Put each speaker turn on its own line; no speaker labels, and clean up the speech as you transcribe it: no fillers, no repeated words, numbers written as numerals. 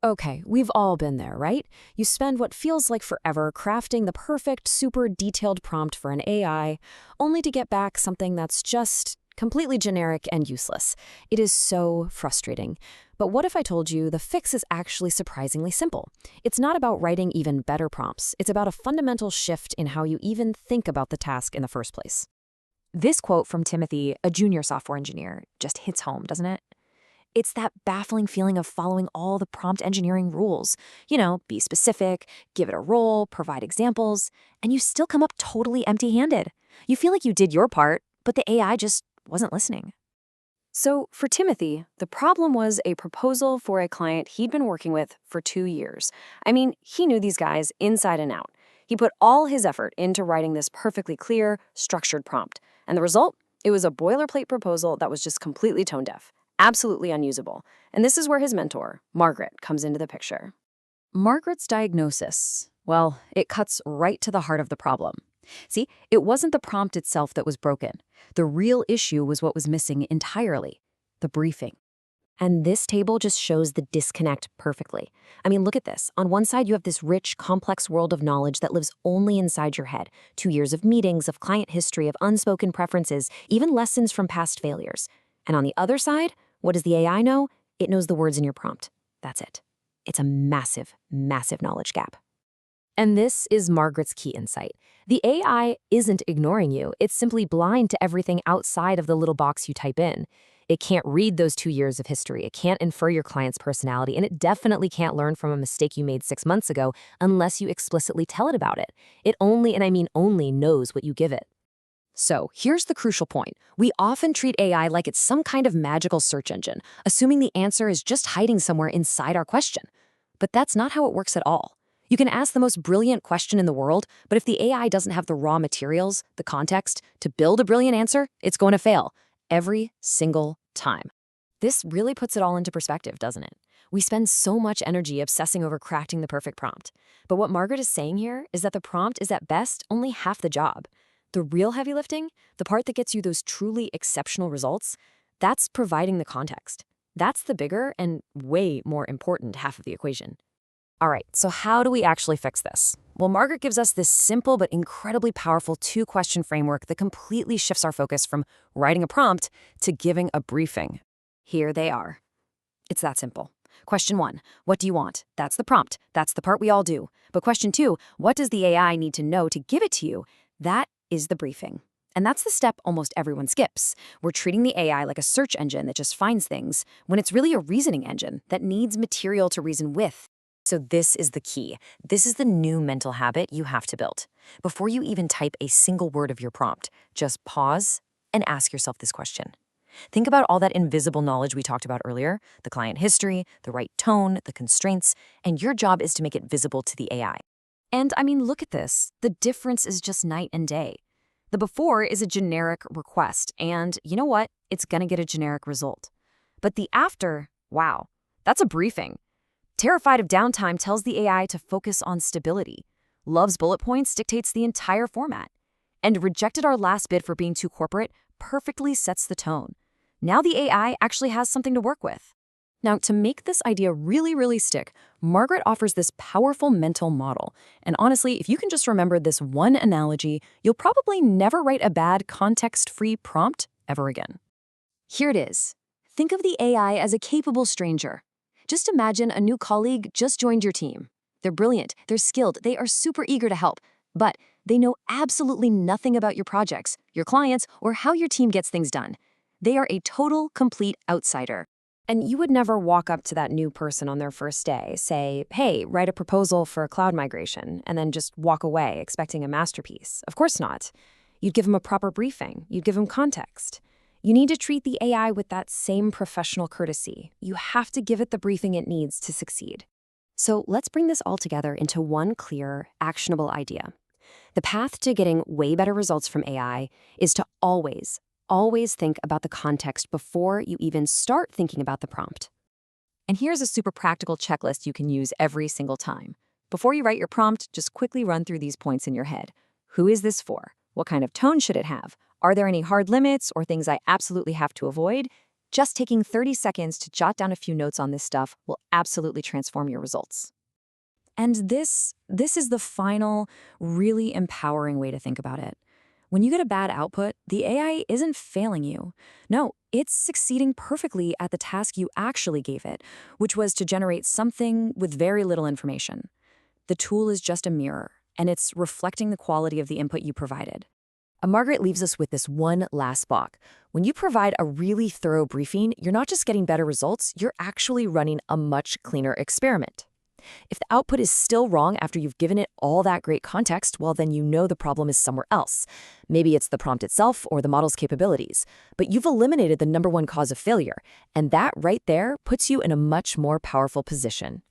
Okay, we've all been there, right? You spend what feels like forever crafting the perfect, super detailed prompt for an AI, only to get back something that's just completely generic and useless. It is so frustrating. But what if I told you the fix is actually surprisingly simple? It's not about writing even better prompts. It's about a fundamental shift in how you even think about the task in the first place.
This quote from Timothy, a junior software engineer, just hits home, doesn't it? It's that baffling feeling of following all the prompt engineering rules. Be specific, give it a role, provide examples, and you still come up totally empty-handed. You feel like you did your part, but the AI just wasn't listening.
So for Timothy, the problem was a proposal for a client he'd been working with for 2 years. I mean, he knew these guys inside and out. He put all his effort into writing this perfectly clear, structured prompt. And the result? It was a boilerplate proposal that was just completely tone deaf. Absolutely unusable. And this is where his mentor, Margaret, comes into the picture. Margaret's diagnosis, well, it cuts right to the heart of the problem. See, it wasn't the prompt itself that was broken. The real issue was what was missing entirely, the briefing. And this table just shows the disconnect perfectly. I mean, look at this. On one side, you have this rich, complex world of knowledge that lives only inside your head. 2 years of meetings, of client history, of unspoken preferences, even lessons from past failures. And on the other side, what does the AI know? It knows the words in your prompt. That's it. It's a massive, massive knowledge gap. And this is Margaret's key insight. The AI isn't ignoring you. It's simply blind to everything outside of the little box you type in. It can't read those 2 years of history. It can't infer your client's personality, and it definitely can't learn from a mistake you made 6 months ago unless you explicitly tell it about it. It only, and I mean only, knows what you give it. So here's the crucial point. We often treat AI like it's some kind of magical search engine, assuming the answer is just hiding somewhere inside our question. But that's not how it works at all. You can ask the most brilliant question in the world, but if the AI doesn't have the raw materials, the context, to build a brilliant answer, it's going to fail. Every single time. This really puts it all into perspective, doesn't it? We spend so much energy obsessing over crafting the perfect prompt. But what Margaret is saying here is that the prompt is at best only half the job. The real heavy lifting, the part that gets you those truly exceptional results, that's providing the context. That's the bigger and way more important half of the equation. All right, so how do we actually fix this? Well, Margaret gives us this simple but incredibly powerful 2-question framework that completely shifts our focus from writing a prompt to giving a briefing. Here they are. It's that simple. Question 1, what do you want? That's the prompt. That's the part we all do. But question 2, what does the AI need to know to give it to you? That is the briefing. And that's the step almost everyone skips. We're treating the AI like a search engine that just finds things, when it's really a reasoning engine that needs material to reason with. So this is the key. This is the new mental habit you have to build. Before you even type a single word of your prompt, just pause and ask yourself this question. Think about all that invisible knowledge we talked about earlier, the client history, the right tone, the constraints, and your job is to make it visible to the AI. And I mean, look at this. The difference is just night and day. The before is a generic request, and you know what? It's going to get a generic result. But the after, wow, that's a briefing. Terrified of downtime tells the AI to focus on stability. Loves bullet points dictates the entire format. And rejected our last bid for being too corporate perfectly sets the tone. Now the AI actually has something to work with. Now, to make this idea really, really stick, Margaret offers this powerful mental model. And honestly, if you can just remember this one analogy, you'll probably never write a bad context-free prompt ever again. Here it is. Think of the AI as a capable stranger. Just imagine a new colleague just joined your team. They're brilliant, they're skilled, they are super eager to help, but they know absolutely nothing about your projects, your clients, or how your team gets things done. They are a total, complete outsider. And you would never walk up to that new person on their first day, say, hey, write a proposal for a cloud migration, and then just walk away expecting a masterpiece. Of course not. You'd give them a proper briefing. You'd give them context. You need to treat the AI with that same professional courtesy. You have to give it the briefing it needs to succeed. So let's bring this all together into one clear, actionable idea. The path to getting way better results from AI is to always think about the context before you even start thinking about the prompt. And here's a super practical checklist you can use every single time. Before you write your prompt, just quickly run through these points in your head. Who is this for? What kind of tone should it have? Are there any hard limits or things I absolutely have to avoid? Just taking 30 seconds to jot down a few notes on this stuff will absolutely transform your results. And this is the final, really empowering way to think about it. When you get a bad output, the AI isn't failing you. No, it's succeeding perfectly at the task you actually gave it, which was to generate something with very little information. The tool is just a mirror, and it's reflecting the quality of the input you provided. Margaret leaves us with this one last thought. When you provide a really thorough briefing, you're not just getting better results, you're actually running a much cleaner experiment. If the output is still wrong after you've given it all that great context, well, then you know the problem is somewhere else. Maybe it's the prompt itself or the model's capabilities. But you've eliminated the number one cause of failure, and that right there puts you in a much more powerful position.